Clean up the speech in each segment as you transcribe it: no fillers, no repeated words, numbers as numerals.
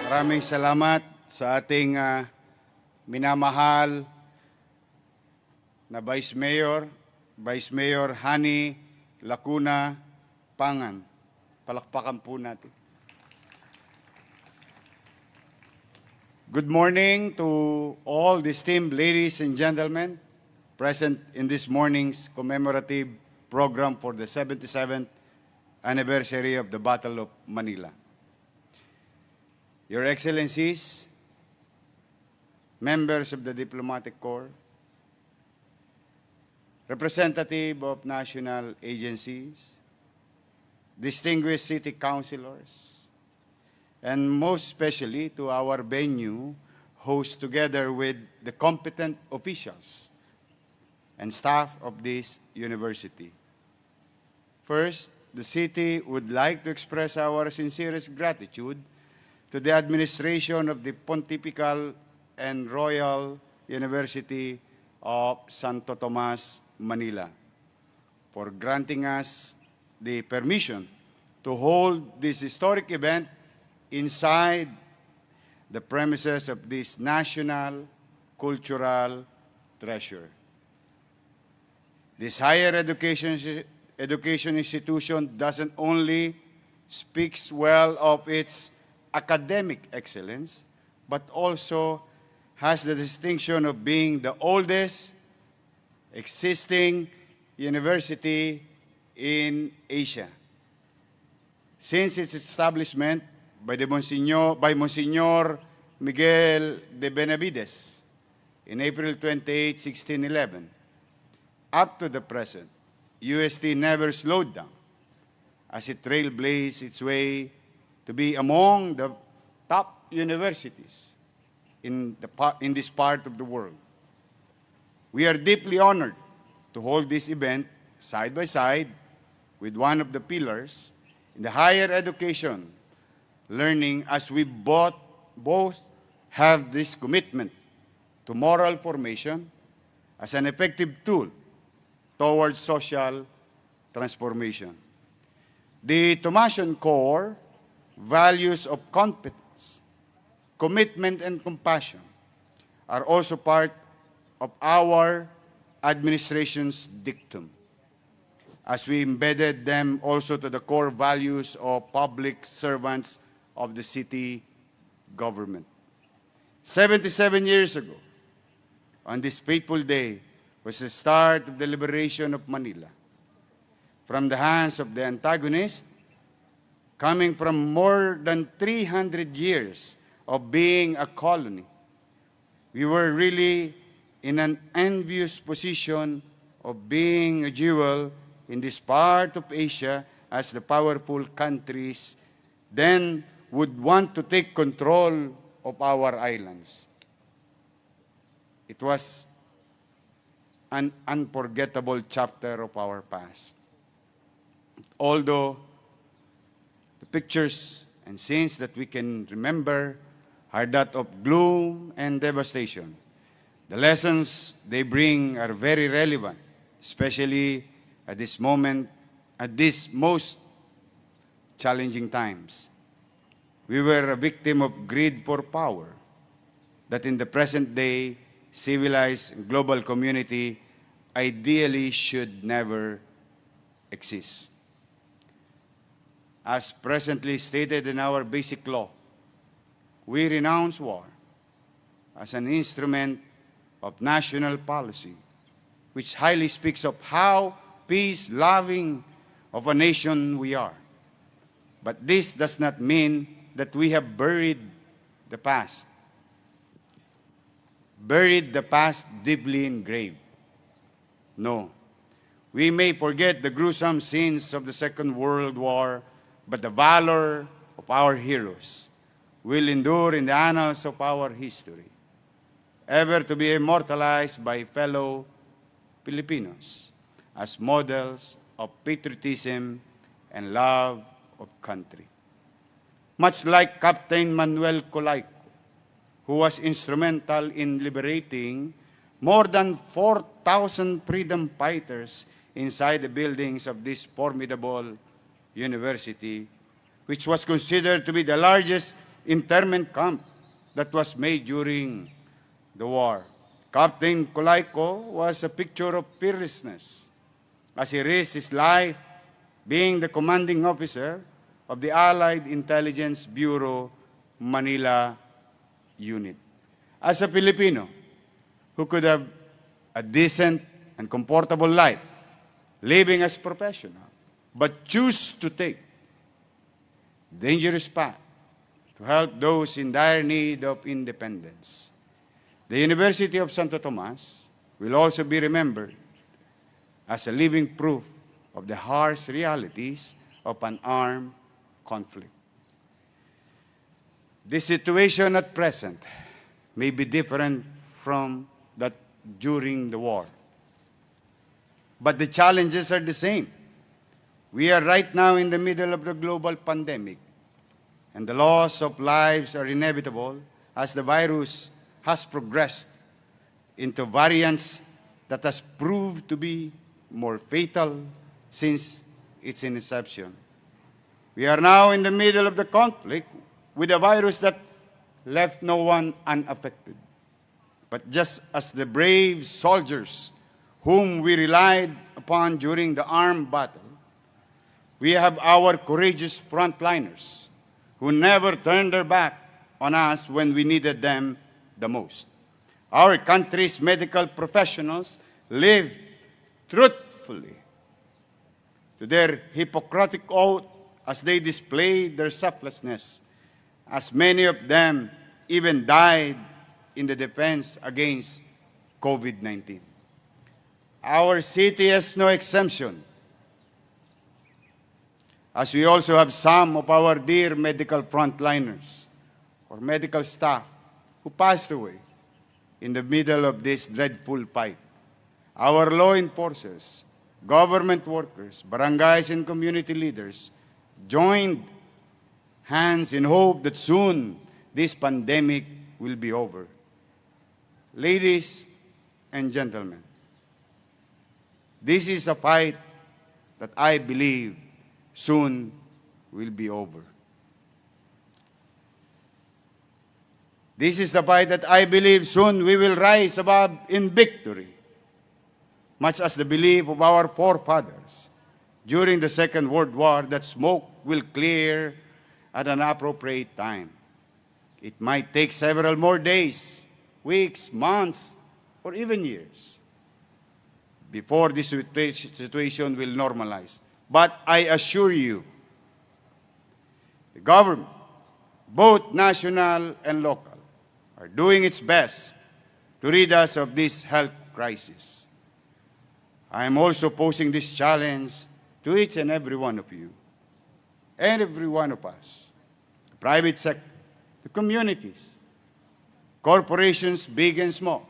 Maraming salamat sa ating minamahal na Vice Mayor Hani Lacuna Pangan. Palakpakan po natin. Good morning to all the esteemed ladies and gentlemen present in this morning's commemorative program for the 77th anniversary of the Battle of Manila. Your Excellencies, members of the Diplomatic Corps, representative of national agencies, distinguished city councilors, and most especially to our venue host together with the competent officials and staff of this university. First, the city would like to express our sincerest gratitude to the administration of the Pontifical and Royal University of Santo Tomas, Manila, for granting us the permission to hold this historic event inside the premises of this national cultural treasure. This higher education institution doesn't only speaks well of its academic excellence, but also has the distinction of being the oldest existing university in Asia. Since its establishment by Monsignor Miguel de Benavides in April 28, 1611, up to the present, UST never slowed down as it trailblazed its way to be among the top universities in this part of the world. We are deeply honored to hold this event side by side with one of the pillars in the higher education, learning, as we both have this commitment to moral formation as an effective tool towards social transformation. The Thomasian Core values of competence, commitment, and compassion are also part of our administration's dictum, as we embedded them also to the core values of public servants of the city government. 77 years ago, on this fateful day, was the start of the liberation of Manila from the hands of the antagonist, coming from more than 300 years of being a colony. We were really in an envious position of being a jewel in this part of Asia, as the powerful countries then would want to take control of our islands. It was an unforgettable chapter of our past. Although the pictures and scenes that we can remember are that of gloom and devastation, the lessons they bring are very relevant, especially at this moment, at these most challenging times. We were a victim of greed for power that in the present day, civilized global community ideally should never exist. As presently stated in our basic law, we renounce war as an instrument of national policy, which highly speaks of how peace-loving of a nation we are. But this does not mean that we have buried the past deeply engraved. No. We may forget the gruesome scenes of the Second World War, but the valor of our heroes will endure in the annals of our history, ever to be immortalized by fellow Filipinos as models of patriotism and love of country. Much like Captain Manuel Colayco, who was instrumental in liberating more than 4,000 freedom fighters inside the buildings of this formidable university, which was considered to be the largest internment camp that was made during the war. Captain Kolaiko was a picture of fearlessness as he risked his life being the commanding officer of the Allied Intelligence Bureau Manila unit. As a Filipino who could have a decent and comfortable life, living as professional, but choose to take dangerous path to help those in dire need of independence. The University of Santo Tomas will also be remembered as a living proof of the harsh realities of an armed conflict. The situation at present may be different from that during the war, but the challenges are the same. We are right now in the middle of the global pandemic, and the loss of lives are inevitable as the virus has progressed into variants that has proved to be more fatal since its inception. We are now in the middle of the conflict with a virus that left no one unaffected. But just as the brave soldiers whom we relied upon during the armed battle, we have our courageous frontliners who never turned their back on us when we needed them the most. Our country's medical professionals lived truthfully to their Hippocratic oath as they displayed their selflessness, as many of them even died in the defense against COVID-19. Our city has no exemption, as we also have some of our dear medical frontliners or medical staff who passed away in the middle of this dreadful fight. Our law enforcers, government workers, barangays, and community leaders joined hands in hope that soon this pandemic will be over. Ladies and gentlemen, this is a fight that I believe soon will be over. This is the fight that I believe soon we will rise above in victory, much as the belief of our forefathers during the Second World War that smoke will clear at an appropriate time. It might take several more days, weeks, months, or even years before this situation will normalize. But I assure you, the government, both national and local, are doing its best to rid us of this health crisis. I am also posing this challenge to each and every one of you, and every one of us, the private sector, the communities, corporations big and small,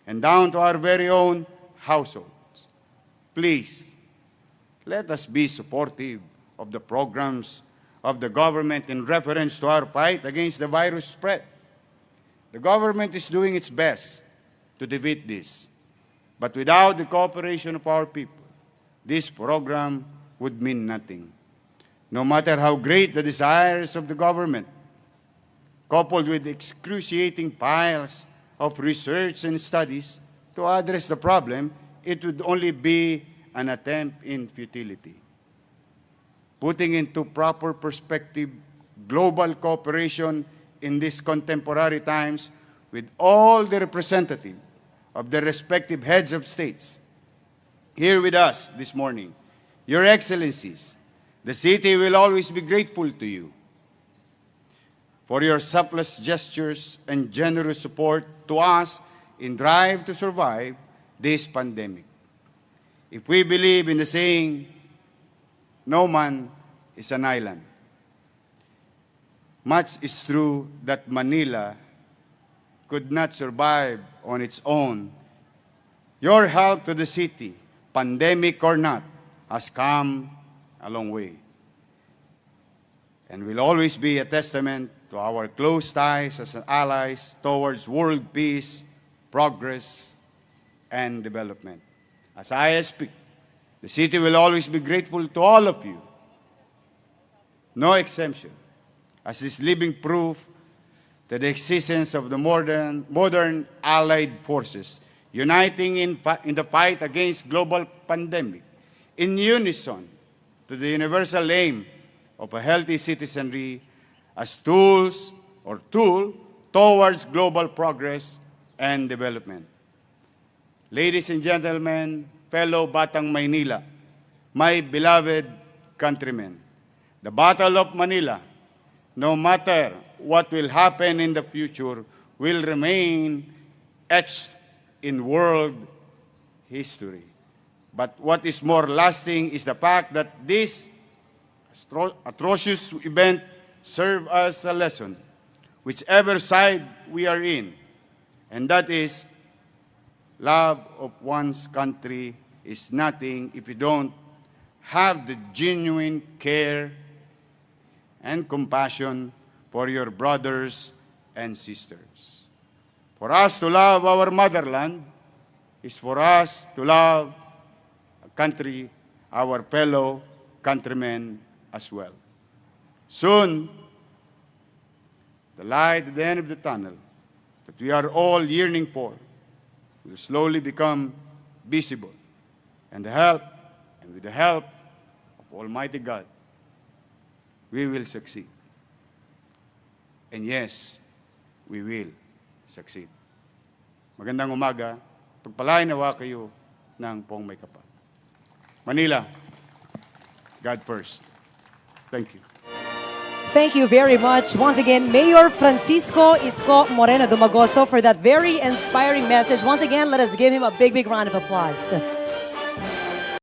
and down to our very own households. Please, let us be supportive of the programs of the government in reference to our fight against the virus spread. The government is doing its best to defeat this. But without the cooperation of our people, this program would mean nothing. No matter how great the desires of the government, coupled with excruciating piles of research and studies to address the problem, it would only be an attempt in futility. Putting into proper perspective global cooperation in these contemporary times with all the representatives of the respective heads of states here with us this morning, Your Excellencies, the city will always be grateful to you for your selfless gestures and generous support to us in drive to survive this pandemic. If we believe in the saying, no man is an island, much is true that Manila could not survive on its own. Your help to the city, pandemic or not, has come a long way and will always be a testament to our close ties as allies towards world peace, progress, and development. As I speak, the city will always be grateful to all of you, no exemption, as this living proof to the existence of the modern allied forces, uniting in the fight against global pandemic, in unison to the universal aim of a healthy citizenry as tool towards global progress and development. Ladies and gentlemen, fellow Batang Maynila, my beloved countrymen, the Battle of Manila, no matter what will happen in the future, will remain etched in world history. But what is more lasting is the fact that this atrocious event served as a lesson, whichever side we are in, and that is love of one's country is nothing if you don't have the genuine care and compassion for your brothers and sisters. For us to love our motherland is for us to love a country, our fellow countrymen as well. Soon, the light at the end of the tunnel that we are all yearning for will slowly become visible. And with the help of Almighty God, we will succeed. And yes, we will succeed. Magandang umaga. Pagpalain nawa kayo ng pong may kapal. Manila, God first. Thank you. Thank you very much. Once again, Mayor Francisco ISKO Moreno Dumagoso for that very inspiring message. Once again, let us give him a big, big round of applause.